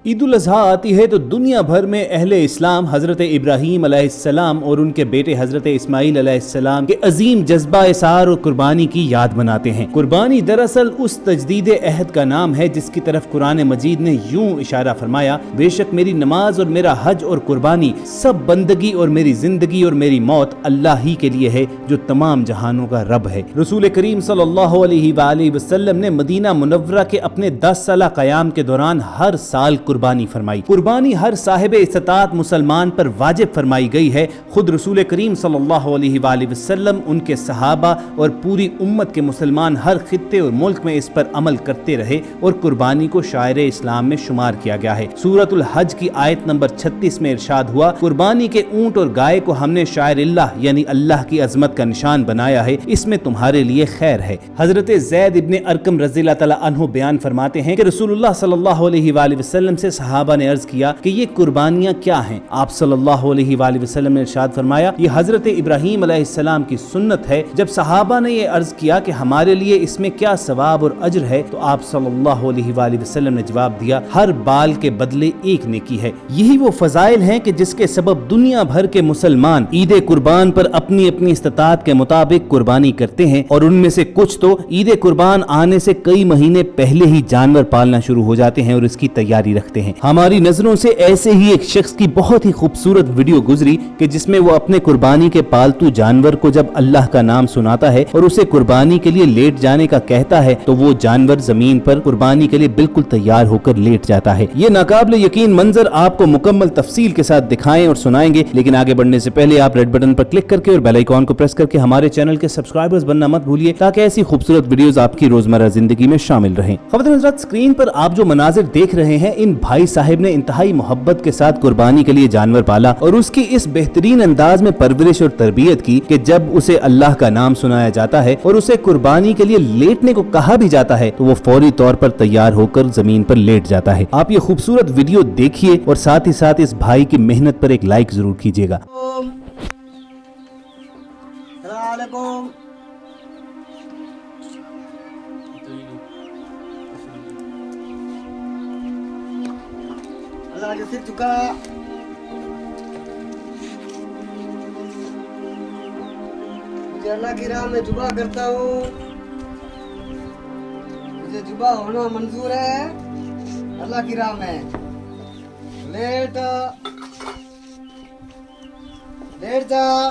عید الاضحیٰ آتی ہے تو دنیا بھر میں اہل اسلام حضرت ابراہیم علیہ السلام اور ان کے بیٹے حضرت اسماعیل علیہ السلام کے عظیم جذبہ اثار اور قربانی کی یاد مناتے ہیں۔ قربانی دراصل اس تجدید عہد کا نام ہے جس کی طرف قرآن مجید نے یوں اشارہ فرمایا، بے شک میری نماز اور میرا حج اور قربانی سب بندگی اور میری زندگی اور میری موت اللہ ہی کے لیے ہے جو تمام جہانوں کا رب ہے۔ رسول کریم صلی اللہ علیہ وآلہ وسلم نے مدینہ منورہ کے اپنے 10 سالہ قیام کے دوران ہر سال قربانی فرمائی۔ قربانی ہر صاحب استطاعت مسلمان پر واجب فرمائی گئی ہے۔ خود رسول کریم صلی اللہ علیہ وآلہ وسلم، ان کے صحابہ اور پوری امت کے مسلمان ہر خطے اور ملک میں اس پر عمل کرتے رہے اور قربانی کو شعائر اسلام میں شمار کیا گیا ہے۔ سورۃ الحج کی آیت نمبر 36 میں ارشاد ہوا، قربانی کے اونٹ اور گائے کو ہم نے شاعر اللہ یعنی اللہ کی عظمت کا نشان بنایا ہے، اس میں تمہارے لیے خیر ہے۔ حضرت زید ابن ارقم رضی اللہ تعالیٰ عنہ بیان فرماتے ہیں کہ رسول اللہ صلی اللہ علیہ وآلہ وسلم سے صحابہ نے عرض کیا کہ یہ قربانیاں کیا ہیں؟ آپ صلی اللہ علیہ وآلہ وسلم نے ارشاد فرمایا، یہ حضرت ابراہیم علیہ السلام کی سنت ہے۔ جب صحابہ نے یہ عرض کیا کہ ہمارے لیے اس میں کیا ثواب اور اجر ہے، تو آپ صلی اللہ علیہ وآلہ وسلم نے جواب دیا، ہر بال کے بدلے ایک نیکی ہے۔ یہی وہ فضائل ہیں کہ جس کے سبب دنیا بھر کے مسلمان عید قربان پر اپنی اپنی استطاعت کے مطابق قربانی کرتے ہیں، اور ان میں سے کچھ تو عید قربان آنے سے کئی مہینے پہلے ہی جانور پالنا شروع ہو جاتے ہیں اور اس کی تیاری رکھتے ہیں۔ ہماری نظروں سے ایسے ہی ایک شخص کی بہت ہی خوبصورت ویڈیو گزری کہ جس میں وہ اپنے قربانی کے پالتو جانور کو جب اللہ کا نام سناتا ہے اور اسے قربانی کے لیے لیٹ جانے کا کہتا ہے تو وہ جانور زمین پر قربانی کے لیے بالکل تیار ہو کر لیٹ جاتا ہے۔ یہ ناقابل یقین منظر آپ کو مکمل تفصیل کے ساتھ دکھائیں اور سنائیں گے، لیکن آگے بڑھنے سے پہلے آپ ریڈ بٹن پر کلک کر کے اور بیل آئیکن کو پریس کر کے ہمارے چینل کے سبسکرائبرز بننا مت بھولیے تاکہ ایسی خوبصورت ویڈیوز آپ کی روزمرہ زندگی میں شامل رہیں۔ خواتین حضرات، اسکرین پر آپ جو مناظر دیکھ رہے ہیں، ان بھائی صاحب نے انتہائی محبت کے ساتھ قربانی کے لیے جانور پالا اور اس کی اس بہترین انداز میں پرورش اور تربیت کی کہ جب اسے اللہ کا نام سنایا جاتا ہے اور اسے قربانی کے لیے لیٹنے کو کہا بھی جاتا ہے تو وہ فوری طور پر تیار ہو کر زمین پر لیٹ جاتا ہے۔ آپ یہ خوبصورت ویڈیو دیکھیے اور ساتھ ہی ساتھ اس بھائی کی محنت پر ایک لائک ضرور کیجیے گا۔ اللہ کے سر چکا، مجھے اللہ کی راہ میں ذبح کرتا ہوں، مجھے ذبح ہونا منظور ہے اللہ کی راہ میں۔ لیٹ جا۔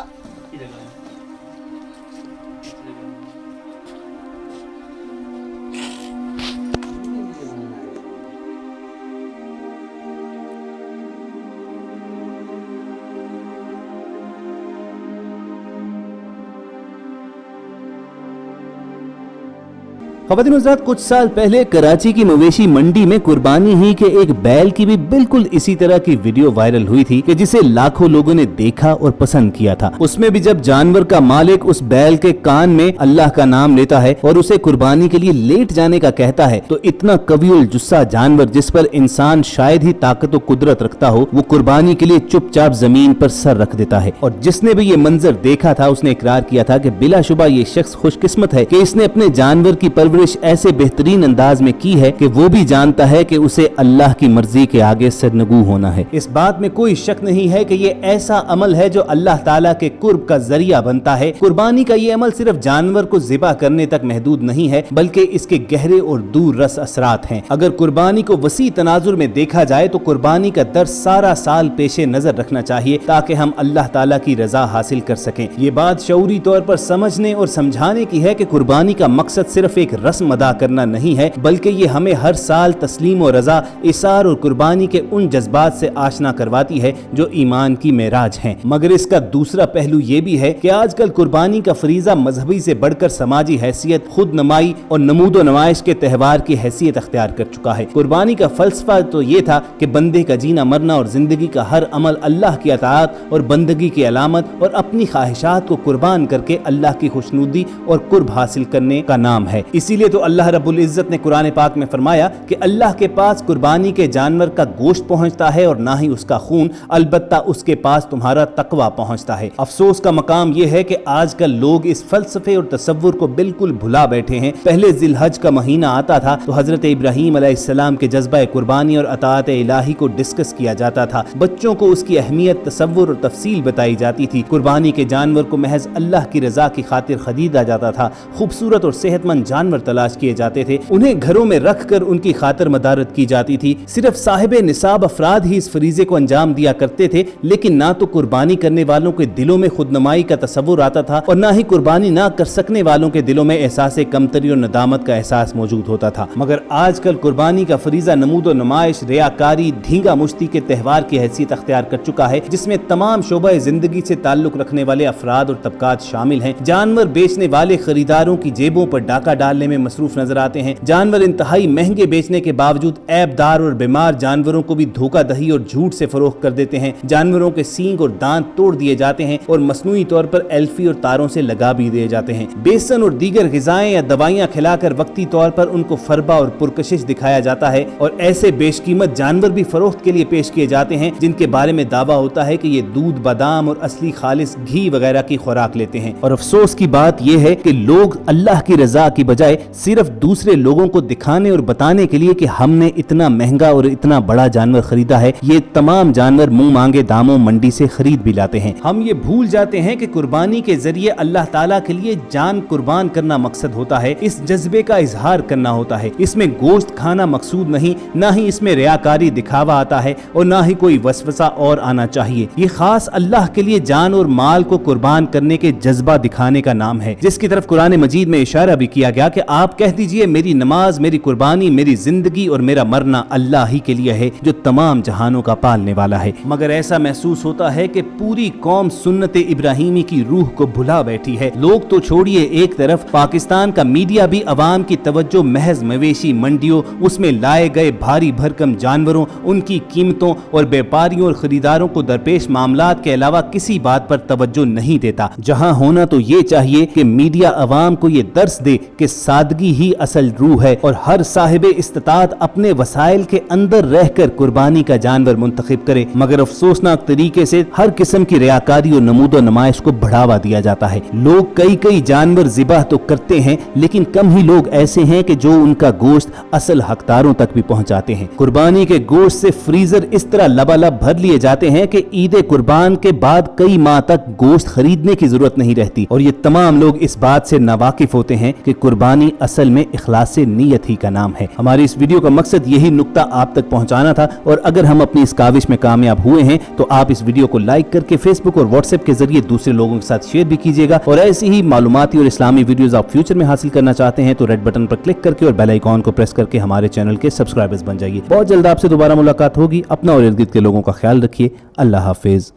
خواتین حضرات، کچھ سال پہلے کراچی کی مویشی منڈی میں قربانی ہی کے ایک بیل کی بھی بالکل اسی طرح کی ویڈیو وائرل ہوئی تھی کہ جسے لاکھوں لوگوں نے دیکھا اور پسند کیا تھا۔ اس میں بھی جب جانور کا مالک اس بیل کے کان میں اللہ کا نام لیتا ہے اور اسے قربانی کے لیے لیٹ جانے کا کہتا ہے تو اتنا قوی الجثہ جانور جس پر انسان شاید ہی طاقت و قدرت رکھتا ہو، وہ قربانی کے لیے چپ چاپ زمین پر سر رکھ دیتا ہے۔ اور جس نے بھی یہ منظر دیکھا تھا اس نے اقرار کیا تھا کہ بلا شبہ یہ شخص خوش قسمت ہے کہ اس نے اپنے جانور کی پرورش ایسے بہترین انداز میں کی ہے کہ وہ بھی جانتا ہے کہ اسے اللہ کی مرضی کے آگے سرنگو ہونا ہے۔ اس بات میں کوئی شک نہیں ہے کہ یہ ایسا عمل ہے جو اللہ تعالیٰ کے قرب کا ذریعہ بنتا ہے۔ قربانی کا یہ عمل صرف جانور کو ذبح کرنے تک محدود نہیں ہے بلکہ اس کے گہرے اور دور رس اثرات ہیں۔ اگر قربانی کو وسیع تناظر میں دیکھا جائے تو قربانی کا درس سارا سال پیش نظر رکھنا چاہیے تاکہ ہم اللہ تعالیٰ کی رضا حاصل کر سکیں۔ یہ بات شعوری طور پر سمجھنے اور سمجھانے کی ہے کہ قربانی کا مقصد صرف ایک رسم ادا کرنا نہیں ہے بلکہ یہ ہمیں ہر سال تسلیم و رضا، اثار اور قربانی کے ان جذبات سے آشنا کرواتی ہے جو ایمان کی معراج ہیں۔ مگر اس کا دوسرا پہلو یہ بھی ہے کہ آج کل قربانی کا فریضہ مذہبی سے بڑھ کر سماجی حیثیت، خود نمائی اور نمود و نمائش کے تہوار کی حیثیت اختیار کر چکا ہے۔ قربانی کا فلسفہ تو یہ تھا کہ بندے کا جینا مرنا اور زندگی کا ہر عمل اللہ کی اطاعت اور بندگی کی علامت اور اپنی خواہشات کو قربان کر کے اللہ کی خوشنودی اور قرب حاصل کرنے کا نام ہے۔ اسی اسی لیے تو اللہ رب العزت نے قرآن پاک میں فرمایا کہ اللہ کے پاس قربانی کے جانور کا گوشت پہنچتا ہے اور نہ ہی اس کا خون، البتہ اس کے پاس تمہارا تقوی پہنچتا ہے۔ افسوس کا مقام یہ ہے کہ آج کل لوگ اس فلسفے اور تصور کو بالکل بھلا بیٹھے ہیں۔ پہلے ذی الحج کا مہینہ آتا تھا تو حضرت ابراہیم علیہ السلام کے جذبہ قربانی اور اطاعت الہی کو ڈسکس کیا جاتا تھا، بچوں کو اس کی اہمیت، تصور اور تفصیل بتائی جاتی تھی۔ قربانی کے جانور کو محض اللہ کی رضا کی خاطر خریدا جاتا تھا، خوبصورت اور صحت مند جانور تلاش کیے جاتے تھے، انہیں گھروں میں رکھ کر ان کی خاطر مدارت کی جاتی تھی۔ صرف صاحب نصاب افراد ہی اس فریضے کو انجام دیا کرتے تھے، لیکن نہ تو قربانی کرنے والوں کے دلوں میں خودنمائی کا تصور آتا تھا اور نہ ہی قربانی نہ کر سکنے والوں کے دلوں میں احساس کمتری اور ندامت کا احساس موجود ہوتا تھا۔ مگر آج کل قربانی کا فریضہ نمود و نمائش، ریاکاری، دھینگا مشتی کے تہوار کی حیثیت اختیار کر چکا ہے، جس میں تمام شعبہ زندگی سے تعلق رکھنے والے افراد اور طبقات شامل ہیں۔ جانور بیچنے والے خریداروں کی جیبوں پر ڈاکہ ڈالنے میں مصروف نظر آتے ہیں۔ جانور انتہائی مہنگے بیچنے کے باوجود عیب دار اور بیمار جانوروں کو بھی دھوکہ دہی اور جھوٹ سے فروخت کر دیتے ہیں۔ جانوروں کے سینگ اور دانت توڑ دیے جاتے ہیں اور مصنوعی طور پر ایلفی اور تاروں سے لگا بھی دیے جاتے ہیں۔ بیسن اور دیگر غذائیں یا دوائیاں کھلا کر وقتی طور پر ان کو فربا اور پرکشش دکھایا جاتا ہے اور ایسے بیش قیمت جانور بھی فروخت کے لیے پیش کیے جاتے ہیں جن کے بارے میں دعویٰ ہوتا ہے کہ یہ دودھ، بادام اور اصلی خالص گھی وغیرہ کی خوراک لیتے ہیں۔ اور افسوس کی بات یہ ہے کہ لوگ اللہ کی رضا کی بجائے صرف دوسرے لوگوں کو دکھانے اور بتانے کے لیے کہ ہم نے اتنا مہنگا اور اتنا بڑا جانور خریدا ہے، یہ تمام جانور منہ مانگے داموں منڈی سے خرید بھی لاتے ہیں۔ ہم یہ بھول جاتے ہیں کہ قربانی کے ذریعے اللہ تعالیٰ کے لیے جان قربان کرنا مقصد ہوتا ہے، اس جذبے کا اظہار کرنا ہوتا ہے۔ اس میں گوشت کھانا مقصود نہیں، نہ ہی اس میں ریاکاری دکھاوا آتا ہے اور نہ ہی کوئی وسوسہ اور آنا چاہیے۔ یہ خاص اللہ کے لیے جان اور مال کو قربان کرنے کے جذبہ دکھانے کا نام ہے، جس کی طرف قرآن مجید میں اشارہ بھی کیا گیا کہ آپ کہہ دیجئے میری نماز، میری قربانی، میری زندگی اور میرا مرنا اللہ ہی کے لیے ہے جو تمام جہانوں کا پالنے والا ہے۔ مگر ایسا محسوس ہوتا ہے کہ پوری قوم سنت ابراہیمی کی روح کو بھلا بیٹھی ہے۔ لوگ تو چھوڑیے، ایک طرف پاکستان کا میڈیا بھی عوام کی توجہ محض مویشی منڈیوں، اس میں لائے گئے بھاری بھرکم جانوروں، ان کی قیمتوں اور بیپاریوں اور خریداروں کو درپیش معاملات کے علاوہ کسی بات پر توجہ نہیں دیتا، جہاں ہونا تو یہ چاہیے کہ میڈیا عوام کو یہ درس دے کہ سادگی ہی اصل روح ہے اور ہر صاحب استطاعت اپنے وسائل کے اندر رہ کر قربانی کا جانور منتخب کرے۔ مگر افسوسناک طریقے سے ہر قسم کی ریاکاری اور نمود و نمائش کو بڑھاوا دیا جاتا ہے۔ لوگ کئی جانور ذبح تو کرتے ہیں، لیکن کم ہی لوگ ایسے ہیں کہ جو ان کا گوشت اصل حقداروں تک بھی پہنچاتے ہیں۔ قربانی کے گوشت سے فریزر اس طرح لبالب بھر لیے جاتے ہیں کہ عید قربان کے بعد کئی ماہ تک گوشت خریدنے کی ضرورت نہیں رہتی، اور یہ تمام لوگ اس بات سے ناواقف ہوتے ہیں کہ قربانی اصل میں اخلاص نیت ہی کا نام ہے۔ ہماری اس ویڈیو کا مقصد یہی نقطہ آپ تک پہنچانا تھا، اور اگر ہم اپنی اس کاوش میں کامیاب ہوئے ہیں تو آپ اس ویڈیو کو لائک کر کے فیس بک اور واٹس ایپ کے ذریعے دوسرے لوگوں کے ساتھ شیئر بھی کیجیے گا، اور ایسی ہی معلوماتی اور اسلامی ویڈیوز آپ فیوچر میں حاصل کرنا چاہتے ہیں تو ریڈ بٹن پر کلک کر کے اور بیل آئیکن کو پریس کر کے ہمارے چینل کے سبسکرائبرز بن جائیے۔ بہت جلد آپ سے دوبارہ ملاقات ہوگی۔ اپنا اور ارد گرد کے لوگوں کا خیال رکھیے۔ اللہ حافظ۔